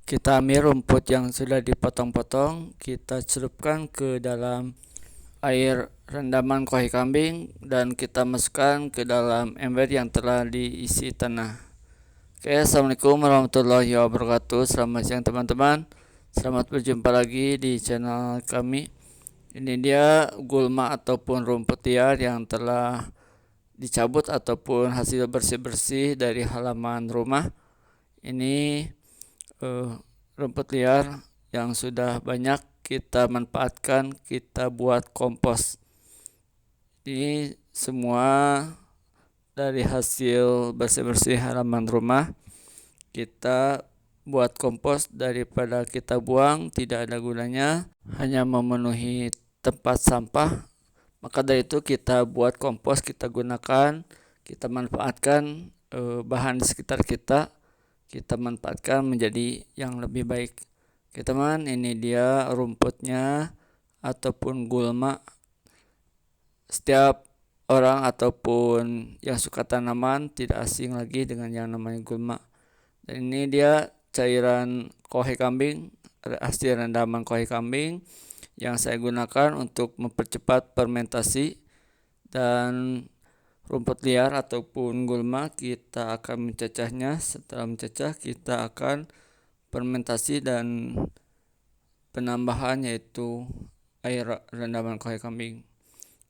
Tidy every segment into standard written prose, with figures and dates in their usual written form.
Kita ambil rumput yang sudah dipotong-potong, kita celupkan ke dalam air rendaman kuahai kambing dan kita masukkan ke dalam ember yang telah diisi tanah. Oke, assalamualaikum warahmatullahi wabarakatuh. Selamat siang teman-teman. Selamat berjumpa lagi di channel kami. Ini dia gulma ataupun rumput liar yang telah dicabut ataupun hasil bersih-bersih dari halaman rumah. Ini rumput liar yang sudah banyak kita manfaatkan, kita buat kompos. Ini semua dari hasil bersih-bersih halaman rumah. Kita buat kompos daripada kita buang, tidak ada gunanya, hanya memenuhi tempat sampah. Maka dari itu kita buat kompos, kita gunakan, kita manfaatkan bahan di sekitar kita manfaatkan menjadi yang lebih baik. Oke teman, ini dia rumputnya ataupun gulma. Setiap orang ataupun yang suka tanaman tidak asing lagi dengan yang namanya gulma. Dan ini dia cairan kuahai kambing, hasil rendaman kuahai kambing yang saya gunakan untuk mempercepat fermentasi. Dan rumput liar ataupun gulma kita akan mencacahnya. Setelah mencacah kita akan fermentasi dan penambahan yaitu air rendaman kuahai kambing.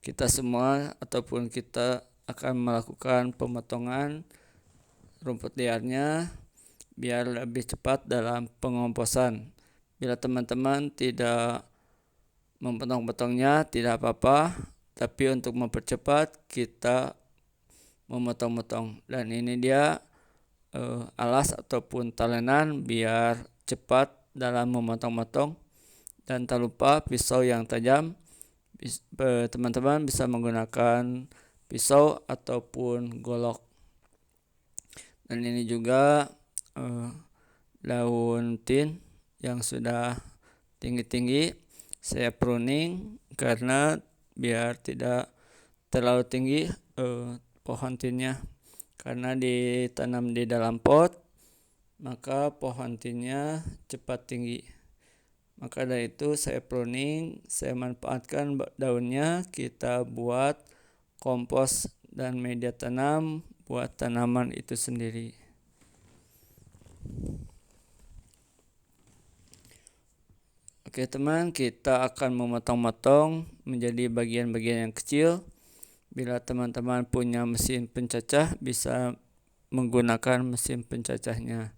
Kita semua ataupun kita akan melakukan pemotongan rumput liarnya biar lebih cepat dalam pengomposan. Bila teman-teman tidak memotong-potongnya tidak apa-apa, tapi untuk mempercepat kita memotong-potong. Dan ini dia alas ataupun talenan biar cepat dalam memotong-potong. Dan tak lupa pisau yang tajam. Teman-teman bisa menggunakan pisau ataupun golok. Dan ini juga daun tin yang sudah tinggi-tinggi saya pruning karena biar tidak terlalu tinggi pohon tinnya, karena ditanam di dalam pot maka pohon tinnya cepat tinggi. Maka dari itu saya pruning, saya manfaatkan daunnya, kita buat kompos dan media tanam buat tanaman itu sendiri. Oke teman, kita akan memotong-motong menjadi bagian-bagian yang kecil. Bila teman-teman punya mesin pencacah bisa menggunakan mesin pencacahnya.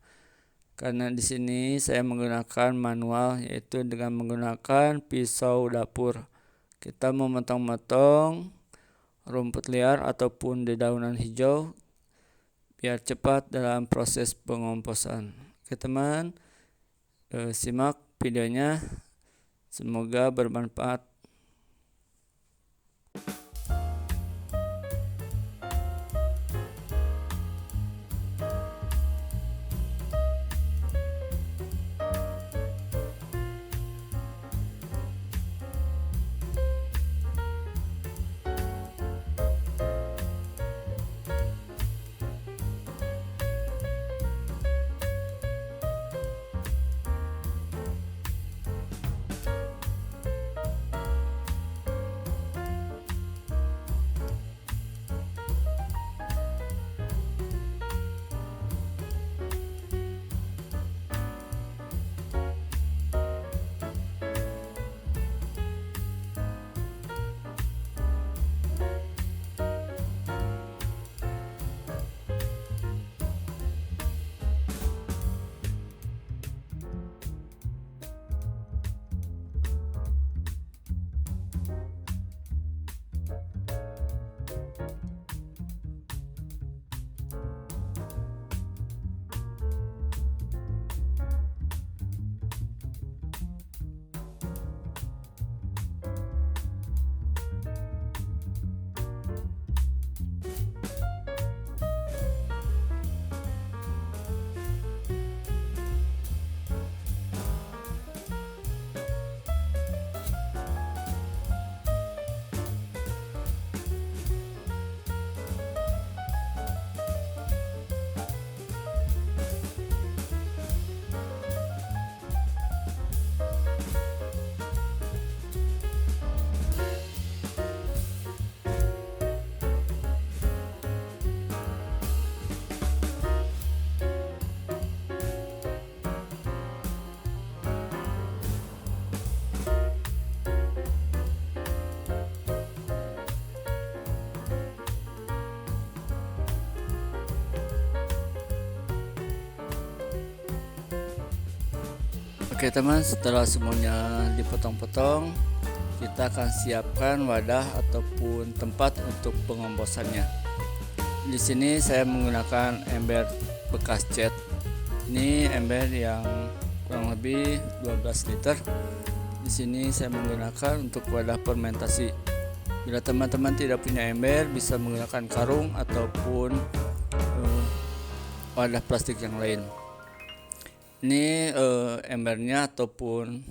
Karena di sini saya menggunakan manual, yaitu dengan menggunakan pisau dapur. Kita memotong-motong rumput liar ataupun dedaunan hijau biar cepat dalam proses pengomposan. Oke teman, simak videonya, semoga bermanfaat. Oke teman, setelah semuanya dipotong-potong, kita akan siapkan wadah ataupun tempat untuk pengomposannya. Di sini saya menggunakan ember bekas cat. Ini ember yang kurang lebih 12 liter. Di sini saya menggunakan untuk wadah fermentasi. Bila teman-teman tidak punya ember, bisa menggunakan karung ataupun wadah plastik yang lain. Ini embernya ataupun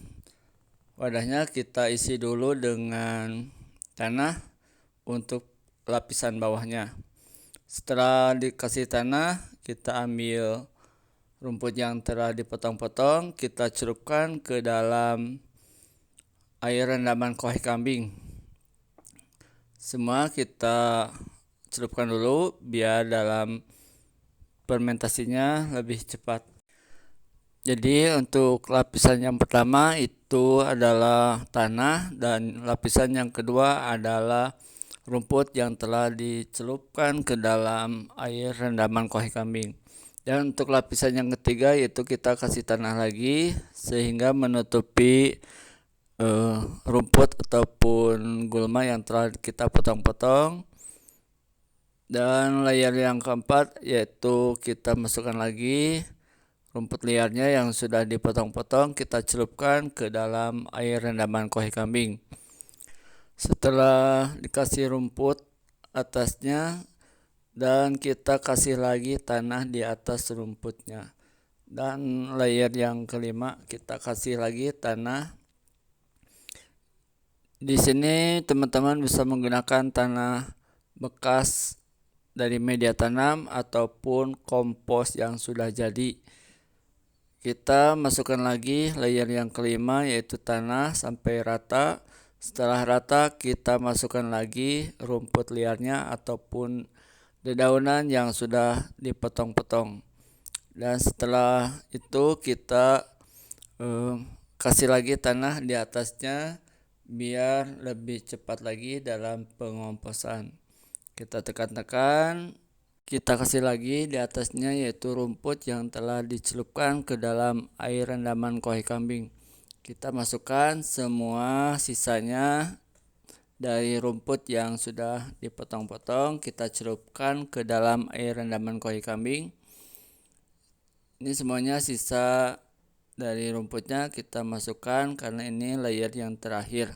wadahnya kita isi dulu dengan tanah untuk lapisan bawahnya. Setelah dikasih tanah, kita ambil rumput yang telah dipotong-potong, kita celupkan ke dalam air rendaman kuah kambing. Semua kita celupkan dulu biar dalam fermentasinya lebih cepat. Jadi untuk lapisan yang pertama itu adalah tanah dan lapisan yang kedua adalah rumput yang telah dicelupkan ke dalam air rendaman kuah kambing. Dan untuk lapisan yang ketiga yaitu kita kasih tanah lagi sehingga menutupi rumput ataupun gulma yang telah kita potong-potong. Dan layer yang keempat yaitu kita masukkan lagi rumput liarnya yang sudah dipotong-potong, kita celupkan ke dalam air rendaman kuah kambing. Setelah dikasih rumput atasnya dan kita kasih lagi tanah di atas rumputnya. Dan layer yang kelima kita kasih lagi tanah. Di sini teman-teman bisa menggunakan tanah bekas dari media tanam ataupun kompos yang sudah jadi. Kita masukkan lagi layer yang kelima yaitu tanah sampai rata. Setelah rata kita masukkan lagi rumput liarnya ataupun dedaunan yang sudah dipotong-potong. Dan setelah itu kita kasih lagi tanah di atasnya biar lebih cepat lagi dalam pengomposan. Kita tekan-tekan. Kita kasih lagi di atasnya yaitu rumput yang telah dicelupkan ke dalam air rendaman kuah kambing. Kita masukkan semua sisanya dari rumput yang sudah dipotong-potong, kita celupkan ke dalam air rendaman kuah kambing. Ini semuanya sisa dari rumputnya kita masukkan karena ini layer yang terakhir.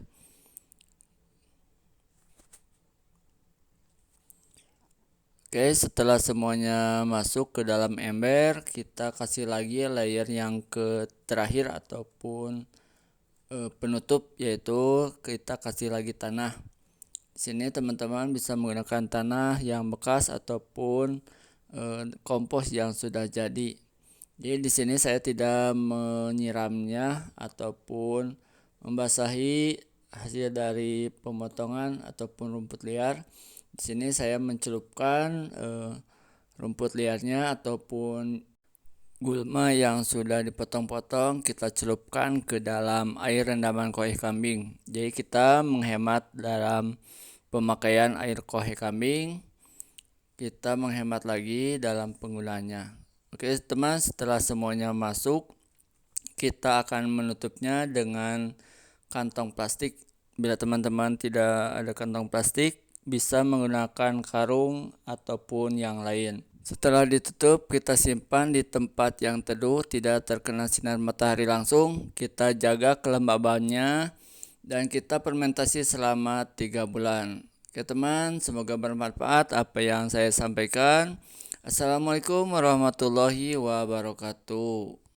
Oke, setelah semuanya masuk ke dalam ember, kita kasih lagi layer yang terakhir ataupun penutup, yaitu kita kasih lagi tanah. Di sini teman-teman bisa menggunakan tanah yang bekas ataupun kompos yang sudah jadi. Jadi di sini saya tidak menyiramnya ataupun membasahi hasil dari pemotongan ataupun rumput liar. Di sini saya mencelupkan rumput liarnya ataupun gulma yang sudah dipotong-potong, kita celupkan ke dalam air rendaman kuah kambing. Jadi kita menghemat dalam pemakaian air kuah kambing, kita menghemat lagi dalam penggunaannya. Oke teman, setelah semuanya masuk, kita akan menutupnya dengan kantong plastik. Bila teman-teman tidak ada kantong plastik, bisa menggunakan karung ataupun yang lain. Setelah ditutup, kita simpan di tempat yang teduh, tidak terkena sinar matahari langsung. Kita jaga kelembabannya dan kita fermentasi selama 3 bulan. Oke teman, semoga bermanfaat apa yang saya sampaikan. Assalamualaikum warahmatullahi wabarakatuh.